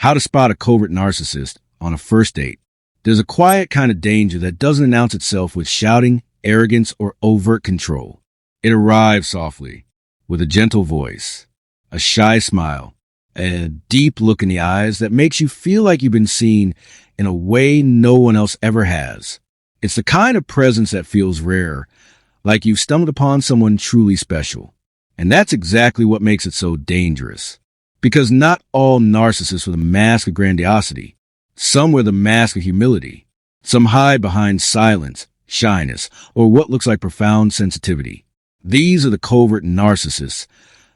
How to spot a covert narcissist on a first date. There's a quiet kind of danger that doesn't announce itself with shouting, arrogance, or overt control. It arrives softly, with a gentle voice, a shy smile, and a deep look in the eyes that makes you feel like you've been seen in a way no one else ever has. It's the kind of presence that feels rare, like you've stumbled upon someone truly special. And that's exactly what makes it so dangerous. Because not all narcissists wear the mask of grandiosity. Some wear the mask of humility. Some hide behind silence, shyness, or what looks like profound sensitivity. These are the covert narcissists,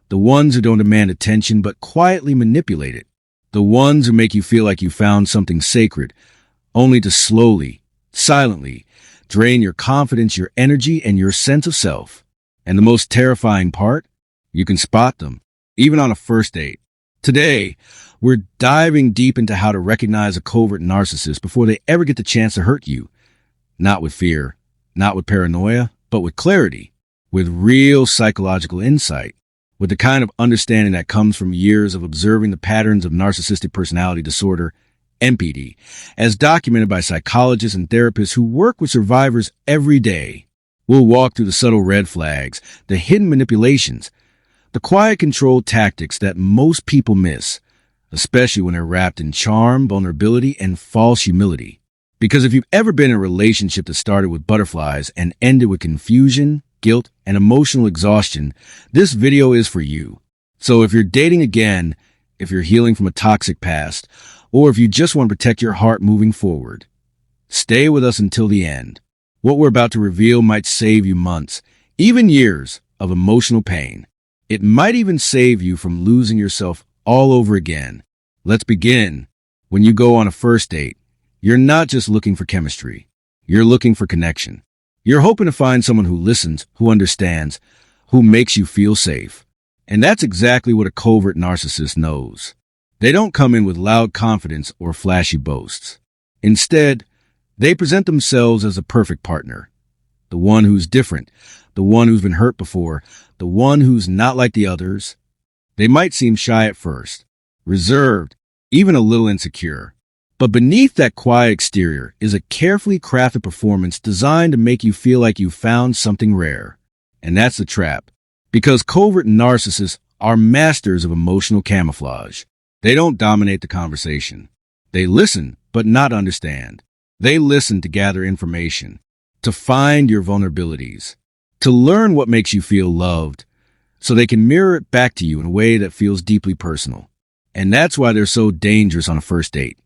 the ones who don't demand attention but quietly manipulate it. The ones who make you feel like you found something sacred, only to slowly, silently, drain your confidence, your energy, and your sense of self. And the most terrifying part? You can spot them, even on a first date. Today, we're diving deep into how to recognize a covert narcissist before they ever get the chance to hurt you. Not with fear, not with paranoia, but with clarity, with real psychological insight, with the kind of understanding that comes from years of observing the patterns of narcissistic personality disorder, NPD, as documented by psychologists and therapists who work with survivors every day. We'll walk through the subtle red flags, the hidden manipulations, the quiet control tactics that most people miss, especially when they're wrapped in charm, vulnerability, and false humility. Because if you've ever been in a relationship that started with butterflies and ended with confusion, guilt, and emotional exhaustion, this video is for you. So if you're dating again, if you're healing from a toxic past, or if you just want to protect your heart moving forward, stay with us until the end. What we're about to reveal might save you months, even years, of emotional pain. It might even save you from losing yourself all over again. Let's begin. When you go on a first date, you're not just looking for chemistry. You're looking for connection. You're hoping to find someone who listens, who understands, who makes you feel safe. And that's exactly what a covert narcissist knows. They don't come in with loud confidence or flashy boasts. Instead, they present themselves as a perfect partner. The one who's different, the one who's been hurt before, the one who's not like the others. They might seem shy at first, reserved, even a little insecure. But beneath that quiet exterior is a carefully crafted performance designed to make you feel like you found something rare. And that's the trap. Because covert narcissists are masters of emotional camouflage. They don't dominate the conversation. They listen, but not understand. They listen to gather information, to find your vulnerabilities, to learn what makes you feel loved, so they can mirror it back to you in a way that feels deeply personal. And that's why they're so dangerous on a first date.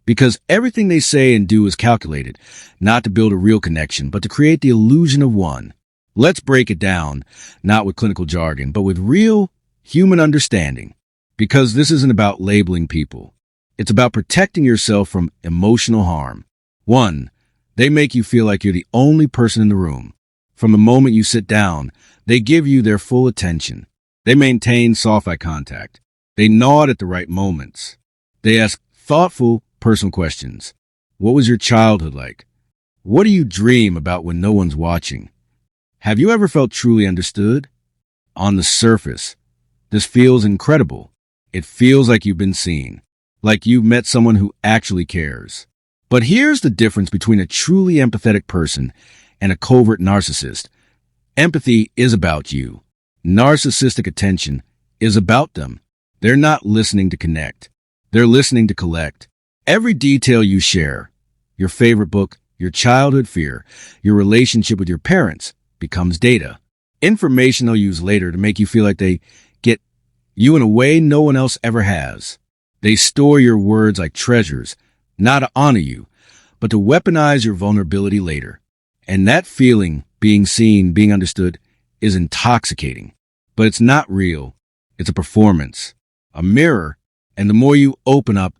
Because everything they say and do is calculated, not to build a real connection, but to create the illusion of one. Let's break it down, not with clinical jargon, but with real human understanding. Because this isn't about labeling people. It's about protecting yourself from emotional harm. 1. They make you feel like you're the only person in the room. From the moment you sit down, they give you their full attention. They maintain soft eye contact. They nod at the right moments. They ask thoughtful, personal questions. What was your childhood like? What do you dream about when no one's watching? Have you ever felt truly understood? On the surface, this feels incredible. It feels like you've been seen, like you've met someone who actually cares. But here's the difference between a truly empathetic person and a covert narcissist. Empathy is about you. Narcissistic attention is about them. They're not listening to connect. They're listening to collect. Every detail you share, your favorite book, your childhood fear, your relationship with your parents, becomes data. Information they'll use later to make you feel like they get you in a way no one else ever has. They store your words like treasures, not to honor you, but to weaponize your vulnerability later. And that feeling, being seen, being understood, is intoxicating. But it's not real. It's a performance, a mirror, and the more you open up,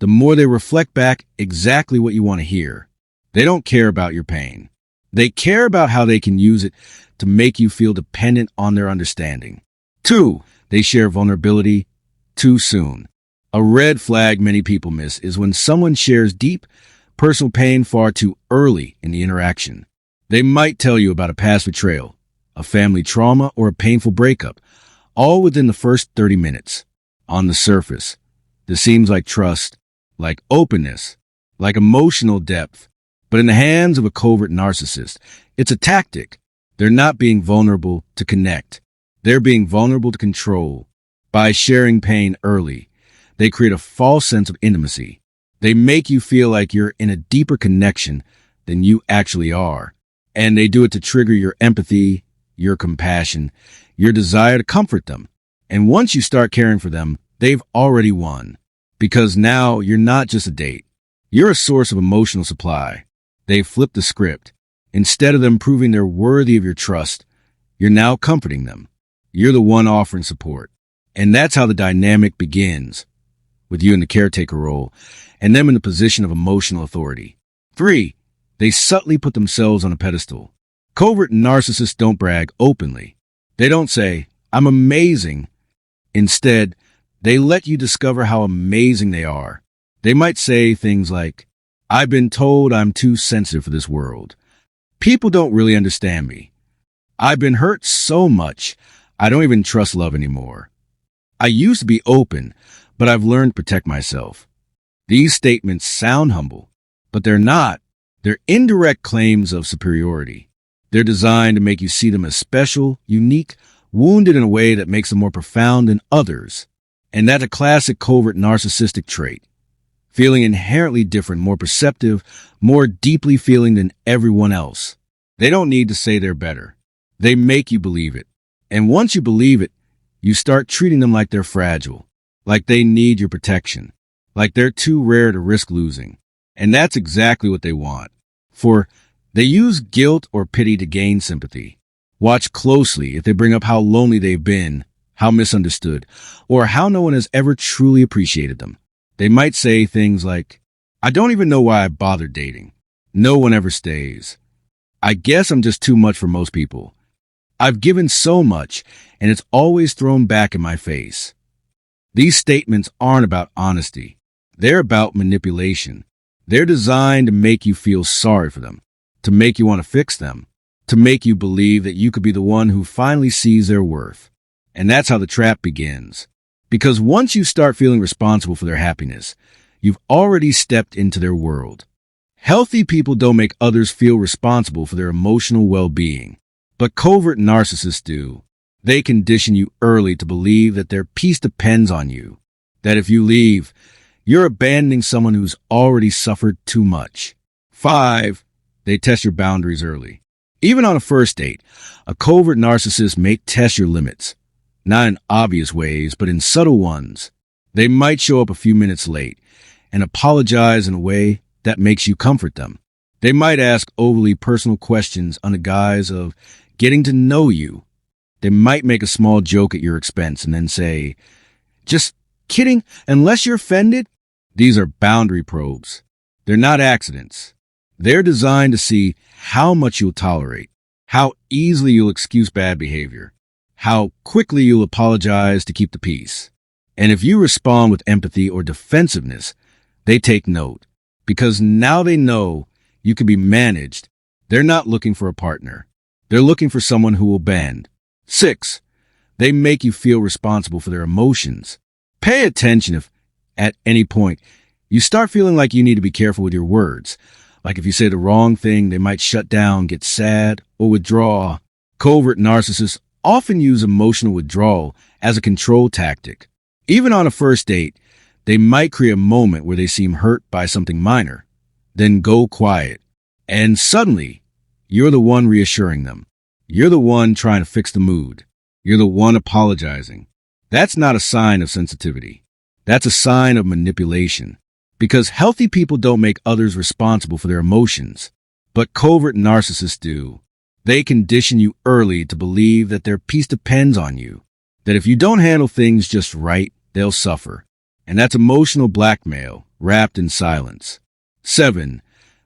the more they reflect back exactly what you want to hear. They don't care about your pain. They care about how they can use it to make you feel dependent on their understanding. 2, they share vulnerability too soon. A red flag many people miss is when someone shares deep, personal pain far too early in the interaction. They might tell you about a past betrayal, a family trauma, or a painful breakup, all within the first 30 minutes. On the surface, This seems like trust, like openness, like emotional depth. But in the hands of a covert narcissist, it's a tactic. They're not being vulnerable to connect. They're being vulnerable to control. By sharing pain early, they create a false sense of intimacy. They make you feel like you're in a deeper connection than you actually are. And they do it to trigger your empathy, your compassion, your desire to comfort them. And once you start caring for them, they've already won. Because now you're not just a date. You're a source of emotional supply. They've flipped the script. Instead of them proving they're worthy of your trust, you're now comforting them. You're the one offering support. And that's how the dynamic begins, with you in the caretaker role, and them in the position of emotional authority. 3. They subtly put themselves on a pedestal. Covert narcissists don't brag openly. They don't say, "I'm amazing." Instead, they let you discover how amazing they are. They might say things like, "I've been told I'm too sensitive for this world. People don't really understand me. I've been hurt so much, I don't even trust love anymore. I used to be open, but I've learned to protect myself." These statements sound humble, but they're not. They're indirect claims of superiority. They're designed to make you see them as special, unique, wounded in a way that makes them more profound than others. And that's a classic covert narcissistic trait. Feeling inherently different, more perceptive, more deeply feeling than everyone else. They don't need to say they're better. They make you believe it. And once you believe it, you start treating them like they're fragile, like they need your protection, like they're too rare to risk losing. And that's exactly what they want. For they use guilt or pity to gain sympathy. Watch closely if they bring up how lonely they've been, how misunderstood, or how no one has ever truly appreciated them. They might say things like, "I don't even know why I bothered dating. No one ever stays. I guess I'm just too much for most people. I've given so much, and it's always thrown back in my face." These statements aren't about honesty. They're about manipulation. They're designed to make you feel sorry for them, to make you want to fix them, to make you believe that you could be the one who finally sees their worth. And that's how the trap begins. Because once you start feeling responsible for their happiness, you've already stepped into their world. Healthy people don't make others feel responsible for their emotional well-being. But covert narcissists do. They condition you early to believe that their peace depends on you. That if you leave, you're abandoning someone who's already suffered too much. 5. They test your boundaries early. Even on a first date, a covert narcissist may test your limits. Not in obvious ways, but in subtle ones. They might show up a few minutes late and apologize in a way that makes you comfort them. They might ask overly personal questions on the guise of getting to know you. They might make a small joke at your expense and then say, "Just kidding, unless you're offended." These are boundary probes. They're not accidents. They're designed to see how much you'll tolerate, how easily you'll excuse bad behavior, how quickly you'll apologize to keep the peace. And if you respond with empathy or defensiveness, they take note, because now they know you can be managed. They're not looking for a partner. They're looking for someone who will bend. 6. They make you feel responsible for their emotions. Pay attention if, at any point, you start feeling like you need to be careful with your words. Like if you say the wrong thing, they might shut down, get sad, or withdraw. Covert narcissists often use emotional withdrawal as a control tactic. Even on a first date, they might create a moment where they seem hurt by something minor, then go quiet. And suddenly, you're the one reassuring them. You're the one trying to fix the mood. You're the one apologizing. That's not a sign of sensitivity. That's a sign of manipulation. Because healthy people don't make others responsible for their emotions. But covert narcissists do. They condition you early to believe that their peace depends on you. That if you don't handle things just right, they'll suffer. And that's emotional blackmail, wrapped in silence. 7.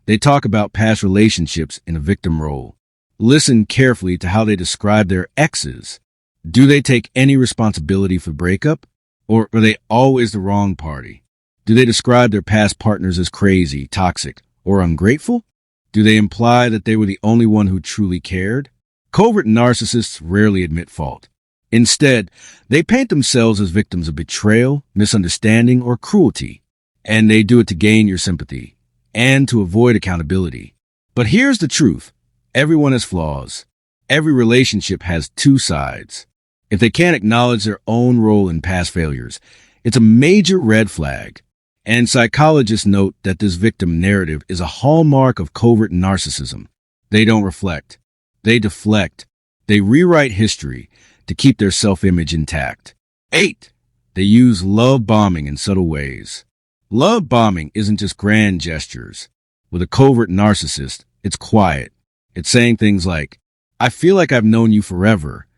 They talk about past relationships in a victim role. Listen carefully to how they describe their exes. Do they take any responsibility for breakup? Or are they always the wrong party? Do they describe their past partners as crazy, toxic, or ungrateful? Do they imply that they were the only one who truly cared? Covert narcissists rarely admit fault. Instead, they paint themselves as victims of betrayal, misunderstanding, or cruelty, and they do it to gain your sympathy and to avoid accountability. But here's the truth. Everyone has flaws. Every relationship has two sides. If they can't acknowledge their own role in past failures, it's a major red flag. And psychologists note that this victim narrative is a hallmark of covert narcissism. They don't reflect. They deflect. They rewrite history to keep their self-image intact. 8. They use love bombing in subtle ways. Love bombing isn't just grand gestures. With a covert narcissist, it's quiet. It's saying things like, I feel like I've known you forever.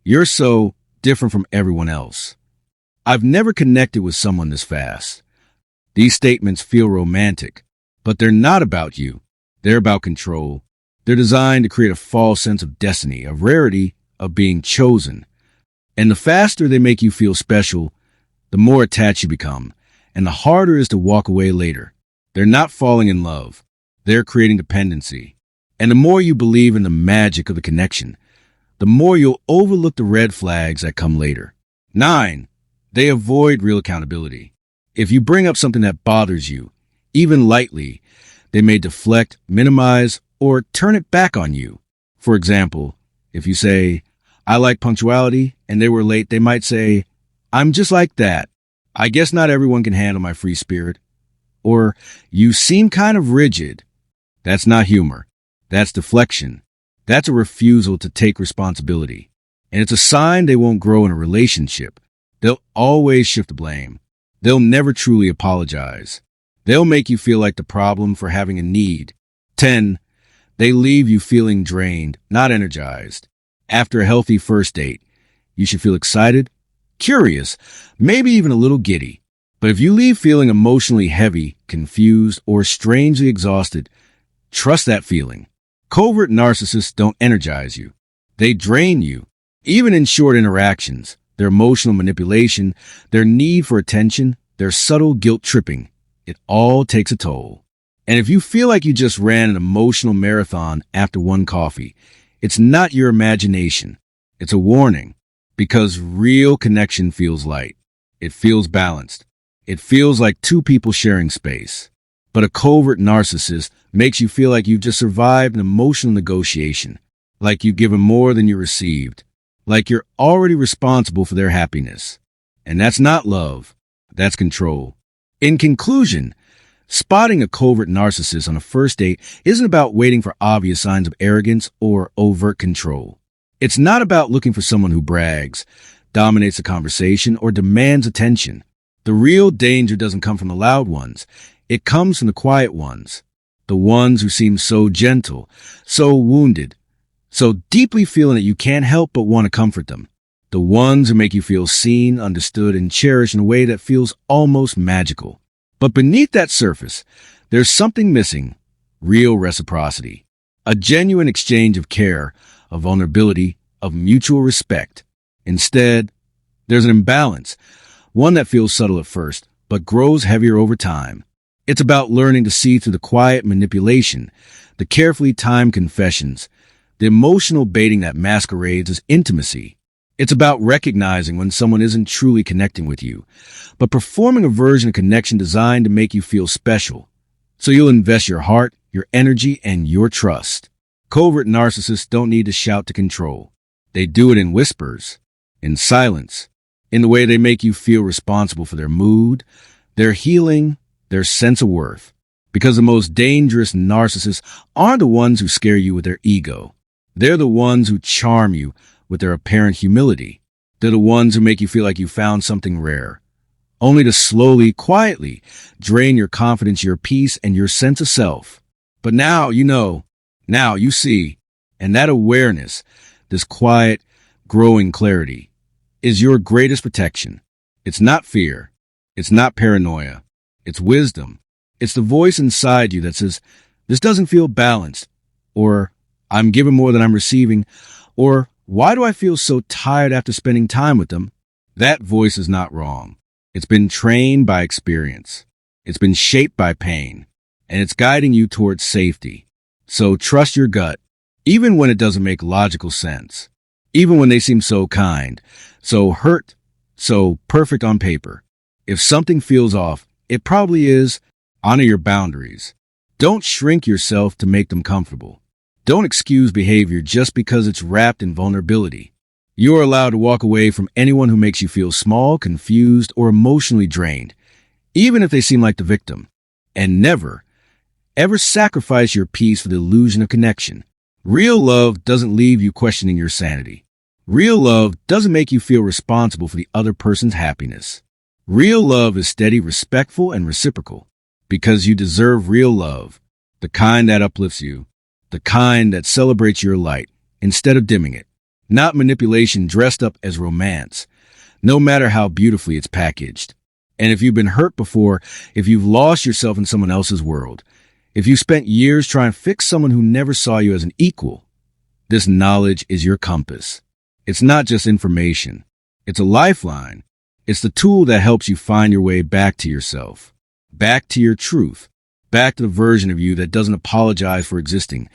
You're so different from everyone else. I've never connected with someone this fast. These statements feel romantic, but they're not about you. They're about control. They're designed to create a false sense of destiny, of rarity, of being chosen. And the faster they make you feel special, the more attached you become, and the harder it is to walk away later. They're not falling in love. They're creating dependency. And the more you believe in the magic of the connection, the more you'll overlook the red flags that come later. 9. They avoid real accountability. If you bring up something that bothers you, even lightly, they may deflect, minimize, or turn it back on you. For example, if you say, I like punctuality, and they were late, they might say, I'm just like that. I guess not everyone can handle my free spirit. Or, you seem kind of rigid. That's not humor. That's deflection. That's a refusal to take responsibility. And it's a sign they won't grow in a relationship. They'll always shift the blame. They'll never truly apologize. They'll make you feel like the problem for having a need. 10. They leave you feeling drained, not energized. After a healthy first date, you should feel excited, curious, maybe even a little giddy. But if you leave feeling emotionally heavy, confused, or strangely exhausted, trust that feeling. Covert narcissists don't energize you. They drain you. Even in short interactions, their emotional manipulation, their need for attention, their subtle guilt tripping, it all takes a toll. And if you feel like you just ran an emotional marathon after one coffee, it's not your imagination. It's a warning. Because real connection feels light. It feels balanced. It feels like two people sharing space. But a covert narcissist makes you feel like you've just survived an emotional negotiation, like you've given more than you received, like you're already responsible for their happiness. And that's not love. That's control. In conclusion, spotting a covert narcissist on a first date isn't about waiting for obvious signs of arrogance or overt control. It's not about looking for someone who brags, dominates the conversation, or demands attention. The real danger doesn't come from the loud ones. It comes from the quiet ones. The ones who seem so gentle, so wounded, so deeply feeling that you can't help but want to comfort them. The ones who make you feel seen, understood, and cherished in a way that feels almost magical. But beneath that surface, there's something missing. Real reciprocity. A genuine exchange of care, of vulnerability, of mutual respect. Instead, there's an imbalance, one that feels subtle at first, but grows heavier over time. It's about learning to see through the quiet manipulation, the carefully timed confessions, the emotional baiting that masquerades as intimacy. It's about recognizing when someone isn't truly connecting with you, but performing a version of connection designed to make you feel special. So you'll invest your heart, your energy, and your trust. Covert narcissists don't need to shout to control. They do it in whispers, in silence, in the way they make you feel responsible for their mood, their healing, their sense of worth. Because the most dangerous narcissists aren't the ones who scare you with their ego. They're the ones who charm you with their apparent humility. They're the ones who make you feel like you found something rare, only to slowly, quietly drain your confidence, your peace, and your sense of self. But now you know. Now you see. And that awareness, this quiet, growing clarity, is your greatest protection. It's not fear. It's not paranoia. It's wisdom. It's the voice inside you that says, this doesn't feel balanced, or I'm giving more than I'm receiving, or why do I feel so tired after spending time with them? That voice is not wrong. It's been trained by experience. It's been shaped by pain, and it's guiding you towards safety. So trust your gut, even when it doesn't make logical sense. even when they seem so kind, so hurt, so perfect on paper. If something feels off, it probably is. Honor your boundaries. Don't shrink yourself to make them comfortable. Don't excuse behavior just because it's wrapped in vulnerability. You are allowed to walk away from anyone who makes you feel small, confused, or emotionally drained, even if they seem like the victim. And never, ever sacrifice your peace for the illusion of connection. Real love doesn't leave you questioning your sanity. Real love doesn't make you feel responsible for the other person's happiness. Real love is steady, respectful, and reciprocal. Because you deserve real love, the kind that uplifts you, the kind that celebrates your light instead of dimming it. Not manipulation dressed up as romance, no matter how beautifully it's packaged. And if you've been hurt before, if you've lost yourself in someone else's world, if you spent years trying to fix someone who never saw you as an equal, this knowledge is your compass. It's not just information. It's a lifeline. It's the tool that helps you find your way back to yourself, back to your truth, back to the version of you that doesn't apologize for existing,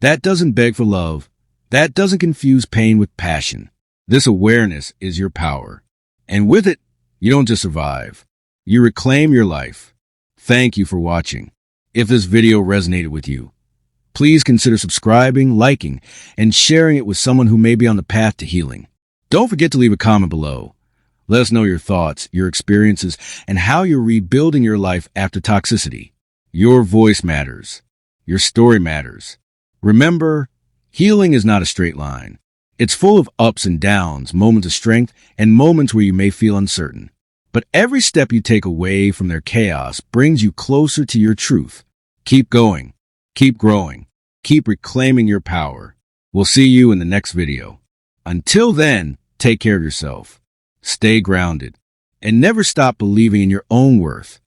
that doesn't beg for love, that doesn't confuse pain with passion. This awareness is your power. And with it, you don't just survive. You reclaim your life. Thank you for watching. If this video resonated with you, please consider subscribing, liking, and sharing it with someone who may be on the path to healing. Don't forget to leave a comment below. Let us know your thoughts, your experiences, and how you're rebuilding your life after toxicity. Your voice matters. Your story matters. Remember, healing is not a straight line. It's full of ups and downs, moments of strength, and moments where you may feel uncertain. But every step you take away from their chaos brings you closer to your truth. Keep going. Keep growing. Keep reclaiming your power. We'll see you in the next video. Until then, take care of yourself. Stay grounded. And never stop believing in your own worth.